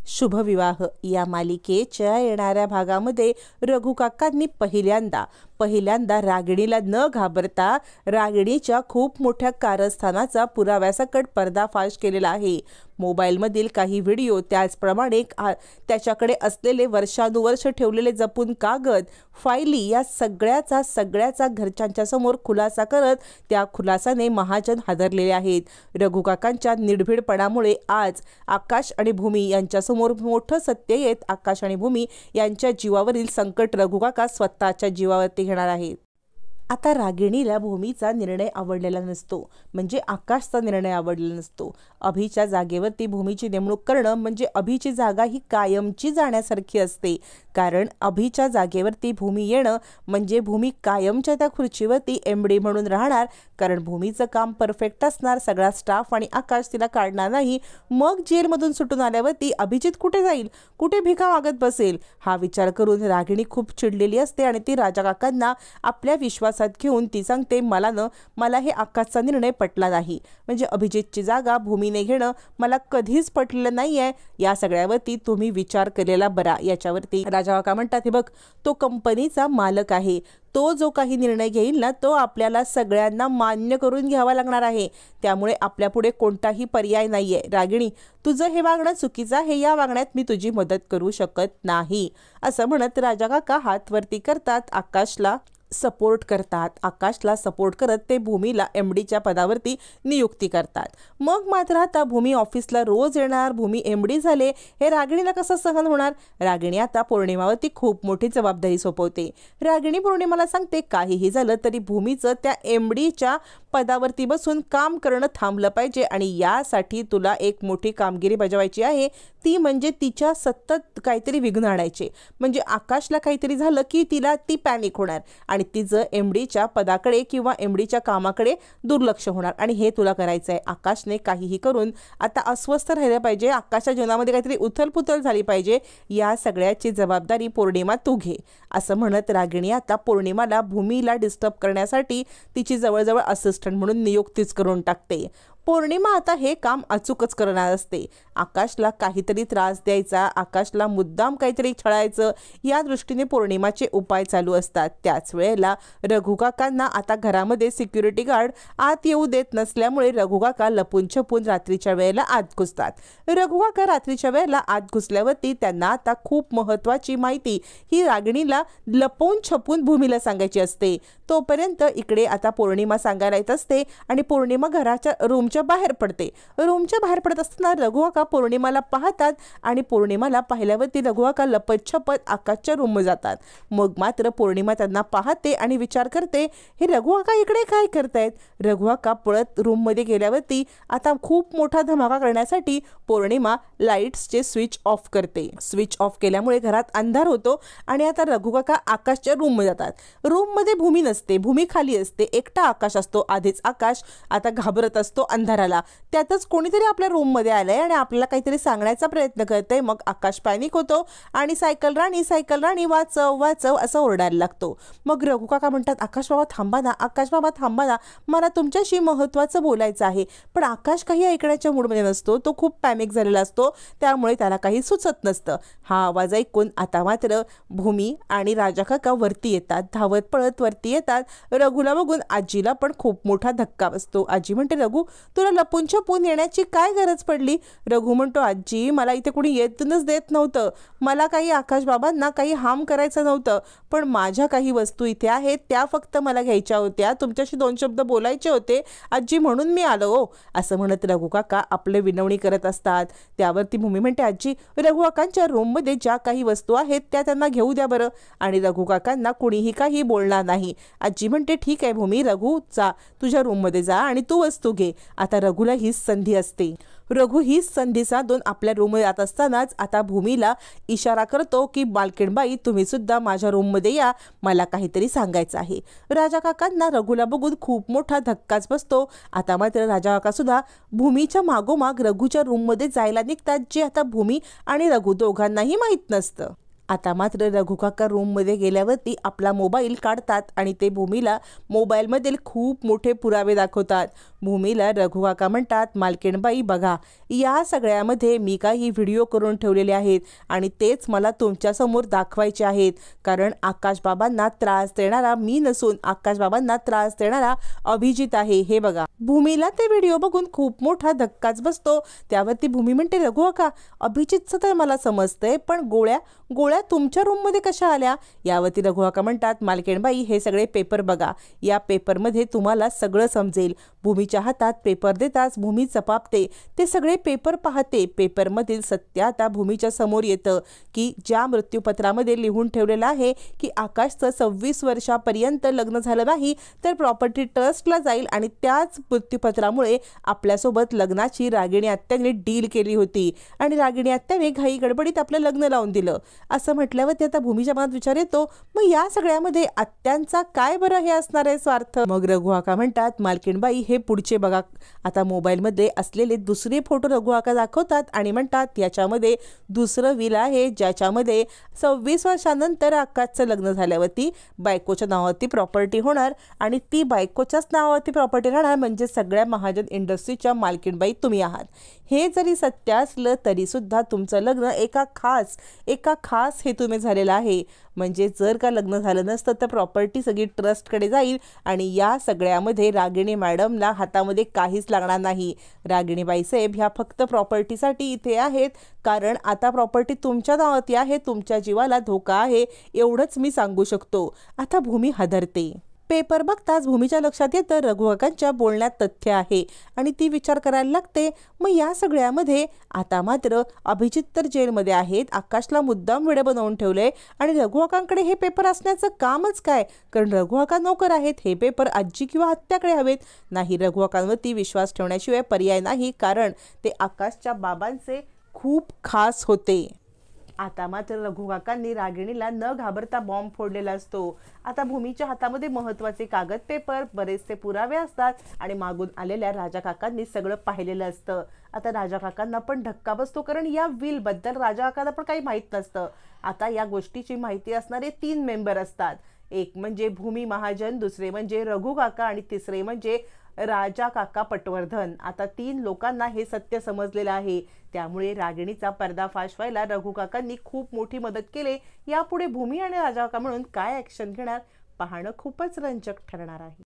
शुभविवाह या मालिकेच्या येणाऱ्या भागामध्ये रघु काकांनी पहिल्यांदा रागिणीला न घाबरता रागिणीच्या खूप मोठ्या कारस्थानाचा पुराव्यासकट पर्दाफाश केलेला आहे। मोबाईलमधील काही व्हिडिओ, त्याचप्रमाणे त्याच्याकडे असलेले वर्षानुवर्ष ठेवलेले जपून कागद, फायली या सगळ्याचा घरच्यांच्या समोर खुलासा करत त्या खुलासाने महाजन हादरलेले आहेत। रघु काकांच्या निर्भीडपणामुळे आज आकाश आणि भूमी यांच्यासमोर मोठं सत्य येत आकाश आणि भूमी यांच्या जीवावरील संकट रघु काका स्वतःच्या जीवावरती घेणार आहेत। आता रागिणीला भूमीचा निर्णय आवडलेला नसतो, म्हणजे आकाशचा निर्णय आवडलेला नसतो। अभिच्या जागेवरती भूमीची नेमणूक करणं म्हणजे अभिची जागा ही कायमची जाण्यासारखी असते, कारण अभिच्या जागेवरती भूमी येणं म्हणजे भूमी कायमच्या त्या खुर्चीवरती एमडी म्हणून राहणार, कारण भूमीचं काम परफेक्ट असणार, सगळा स्टाफ आणि आकाश तिला काढणार नाही। मग जेलमधून सुटून आल्यावरती अभिजित कुठे जाईल, कुठे भिका मागत बसेल, हा विचार करून रागिणी खूप चिडलेली असते आणि ती राजा काकांना आपल्या विश्वासात घेऊन ती सांगते, मला हे आकाशचा निर्णय पटला नाही, म्हणजे अभिजितची जागा भूमीने घेणं मला कधीच पटलेलं नाहीये। या सगळ्यावरती तुम्ही विचार केलेला बरा। याच्यावरती राजा काका म्हणतात, हे बघ, तो कंपनीचा मालक आहे, तो जो काही निर्णय घेईल ना तो आपल्याला सगळ्यांना मान्य करून घ्यावा लागणार आहे, त्यामुळे आपल्यापुढे कोणताही पर्याय नाहीये। रागिणी, तुझं हे वागणं चुकीचं आहे, या वागण्यात मी तुझी मदत करू शकत नाही, असं म्हणत राजा काका हात वरती करतात, आकाशला सपोर्ट करत ते भूमीला एमडीच्या पदावरती नियुक्ती करतात। मग मात्र आता भूमी ऑफिसला रोज येणार, भूमी एमडी झाले, हे रागिणीला कसं सहन होणार। रागिणी आता पौर्णिमावरती खूप मोठी जबाबदारी सोपवते। रागिणी पौर्णिमाला सांगते, काहीही झालं तरी भूमीचं त्या एमडीच्या पदावरती बसून काम करणं थांबलं पाहिजे आणि यासाठी तुला एक मोठी कामगिरी बजावायची आहे, ती म्हणजे तिच्या सतत काहीतरी विघ्न आणायचे, म्हणजे आकाशला काहीतरी झालं की ती पॅनिक होणार आणि तिचं एमडीच्या पदाकडे किंवा एमडीच्या कामाकडे दुर्लक्ष होणार, आणि हे तुला करायचं आहे। आकाशने काहीही करून आता अस्वस्थ राहिलं पाहिजे, आकाशच्या जीवनामध्ये काहीतरी उथलपुथल झाली पाहिजे, या सगळ्याची जबाबदारी पौर्णिमा तू घे, असं म्हणत रागिणी आता पौर्णिमाला भूमीला डिस्टर्ब करण्यासाठी तिची जवळजवळ असिस्टंट म्हणून नियुक्तीच करून टाकते। पौर्णिमा आता हे काम अचूकच करणार असते, आकाशला काहीतरी त्रास द्यायचा, आकाशला मुद्दाम काहीतरी छळायचं, या दृष्टीने पौर्णिमाचे उपाय चालू असतात। त्याच वेळेला रघु काकांना आता घरामध्ये सिक्युरिटी गार्ड आत येऊ देत नसल्यामुळे रघु काका लपून छपून रात्रीच्या वेळेला आत घुसतात। रघु काका रात्रीच्या वेळेला आत घुसल्यावरती त्यांना आता खूप महत्त्वाची माहिती ही रागिणीला लपून छपून भूमीला सांगायची असते। तोपर्यंत इकडे आता पौर्णिमा सांगायला येत असते आणि पौर्णिमा घराच्या रूमच्या बाहेर पडत असताना रघु काका पौर्णिमाला पाहतात आणि पौर्णिमाला पाहिल्यावरती रघु काका लपत छपत आकाशच्या रूममध्ये जातात। मग मात्र पौर्णिमा त्यांना पाहते आणि विचार करते, हे रघु काका इकडे काय करतायत। रघु काका पळत रूममध्ये गेल्यावरती आता खूप मोठा धमाका करण्यासाठी पौर्णिमा लाईट्सचे स्विच ऑफ करते। स्विच ऑफ केल्यामुळे घरात अंधार होतो आणि आता रघु काका आकाशच्या रूममध्ये जातात। रूममध्ये भूमी नसते, भूमी खाली असते, एकटा आकाश असतो। आधीच आकाश आता घाबरत असतो अंधाराला, त्यातच कोणीतरी आपल्या रूममध्ये आलंय आणि आपल्याला काहीतरी सांगण्याचा प्रयत्न करते। मग आकाश पॅनिक होतो आणि सायकल राणी वाचव असं ओरडायला लागतो। मग रघु काका म्हणतात, आकाश बाबा थांबा ना, मला तुमच्याशी महत्त्वाचं बोलायचं आहे। पण आकाश काही ऐकण्याच्या मूडमध्ये नसतो, तो खूप पॅनिक झालेला असतो, त्यामुळे त्याला काही सुचत नसतं। हा आवाज ऐकून आता मात्र भूमी आणि राजा काका वरती येतात, धावत पळत वरती येतात। रघुला बघून आजीला पण खूप मोठा धक्का बसतो। आजी म्हणते, रघु, तुला लपून छपून येण्याची काय गरज पडली। रघु म्हणतो, आजी, मला इथे कोणी येतच देत नव्हतं, मला काही आकाश बाबांना काही हार्म करायचं नव्हतं, पण माझ्या काही वस्तू इथे आहेत, त्या फक्त मला घ्यायच्या होत्या, तुमच्याशी 2 शब्द बोलायचे होते आजी, म्हणून मी आलो, असं म्हणत रघु काका आपले विनवणी करत असतात। त्यावरती भूमी म्हणते, आजी, रघु काकांच्या रूममध्ये ज्या काही वस्तू आहेत त्या त्यांना घेऊ द्या बरं, आणि रघु काकांना कुणीही काही बोलणार नाही। आजी म्हणते, ठीक आहे भूमी, रघु जा, तुझ्या रूममध्ये जा आणि तू वस्तू घे। आता रघुला हीच संधी असते, रघु हीच संधी साधून आपल्या रूममध्ये जात असतानाच आता भूमीला इशारा करतो की मालकीणबाई, तुम्ही सुद्धा माझ्या रूममध्ये या, मला काहीतरी सांगायचं आहे। राजा काकांना रघुला बघून खूप मोठा धक्काच बसतो। आता मात्र राजा काका सुद्धा भूमीच्या मागोमाग रघुच्या रूममध्ये जायला निघतात, जे आता भूमी आणि रघु दोघांनाही माहीत नसतं। आता मात्र रघु काका रूममध्ये गेल्यावरती आपला मोबाईल काढतात आणि ते भूमीला मोबाईलमधील खूप मोठे पुरावे दाखवतात. भूमीला रघु काका म्हणतात, मालकीणबाई बघा, या सगळ्यामध्ये मी काही व्हिडिओ करून ठेवलेले आहेत आणि तेच मला तुमच्यासमोर दाखवायचे आहेत. कारण आकाशबाबांना त्रास देणारा मी नसून आकाशबाबांना त्रास देणारा अभिजित आहे. हे बघा. भूमीला ते व्हिडिओ बघून खूप मोठा धक्काच बसतो. त्यावरती भूमी म्हणते, रघु काका, अभिजितचं तर मला समजतंय, पण गोळ्या तुमच्या रूममध्ये कशा आल्या? यावरती रघु काका म्हणतात, मालकीणबाई हे सगळे पेपर बघा, या पेपरमध्ये तुम्हाला सगळं समजेल. भूमीच्या हातात पेपर देताच भूमी चपापते. ते सगळे पेपर पाहते. पेपरमधील सत्य आता भूमीच्या समोर येतं की ज्या मृत्यूपत्रामध्ये लिहून ठेवलेलं आहे की आकाशचं 26 वर्षापर्यंत लग्न झालं नाही तर प्रॉपर्टी ट्रस्टला जाईल आणि त्याच मृत्यूपत्रामुळे आपल्यासोबत लग्नाची रागिणी आत्याने डील केली होती आणि रागिणी आत्याने घाई गडबडीत आपलं लग्न लावून दिलं. असं म्हटल्यावर ते आता भूमीच्या मनात विचार येतो, मग या सगळ्यामध्ये आत्यांचा काय बरं हे असणार आहे स्वार्थ? मग रघु काका म्हणतात, मालकीणबाई हे पुढचे बघा. आता मोबाईलमध्ये असलेले दुसरे फोटो रघु काका दाखवतात आणि म्हणतात, याच्यामध्ये दुसरं व्हील आहे ज्याच्यामध्ये 26 वर्षानंतर आकाशचं लग्न झाल्यावरती बायकोच्या नावावरती प्रॉपर्टी होणार आणि ती बायकोच्याच नावावरती प्रॉपर्टी राहणार. म्हणजे सगळ्या महाजन इंडस्ट्रीच्या मालकीणबाई तुम्ही आहात. हे जरी सत्य असलं तरी सुद्धा तुमचं लग्न एका खास हेतूने झालेलं आहे. म्हणजे जर का लग्न झालं नसतं तर प्रॉपर्टी सगळी ट्रस्टकडे जाईल आणि या सगळ्यामध्ये रागिणी मॅडमला हातामध्ये काहीच लागणार नाही. रागिणीबाई साहेब ह्या फक्त प्रॉपर्टीसाठी इथे आहेत, कारण आता प्रॉपर्टी तुमच्या नावावरती आहे. तुमच्या जीवाला धोका आहे एवढंच मी सांगू शकतो. आता भूमी हादरते. पेपर बघताच भूमीच्या लक्षात येतं रघु काकांच्या बोलण्यात तथ्य आहे आणि ती विचार करायला लागते, मग या सगळ्यामध्ये आता मात्र अभिजित तर जेलमध्ये आहेत, आकाशला मुद्दाम वेडे बनवून ठेवले आणि रघु काकांकडे हे पेपर असण्याचं कामच काय? कारण रघु काका नोकर आहेत. हे पेपर आजी किंवा हत्याकडे हवेत. नाही, रघु काकांवरती विश्वास ठेवण्याशिवाय पर्याय नाही, कारण ते आकाशच्या बाबांचे खूप खास होते. आता मात्र रघु काकांनी रागिणीला न घाबरता बॉम्ब फोडलेला असतो. आता भूमीच्या हातामध्ये महत्त्वाचे कागद पेपर, बरेचसे पुरावे असतात आणि मागून आलेल्या राजा काकांनी सगळं पाहिलेलं असतं. आता राजा काकांना पण धक्का बसतो, कारण या विलबद्दल राजा काकांना पण काही माहीत नसतं. आता या गोष्टीची माहिती असणारे 3 मेंबर असतात. एक म्हणजे भूमी महाजन, दुसरे म्हणजे रघु काका आणि तिसरे म्हणजे राजा काका पटवर्धन. आता 3 लोकांना हे सत्य समजलेलं आहे. त्यामुळे रागिणीचा पर्दाफाश व्हायला रघु काकांनी खूप मोठी मदत केली. यापुढे भूमी आणि राजा काका म्हणून काय ॲक्शन घेणार पाहणं खूपच रंजक ठरणार आहे.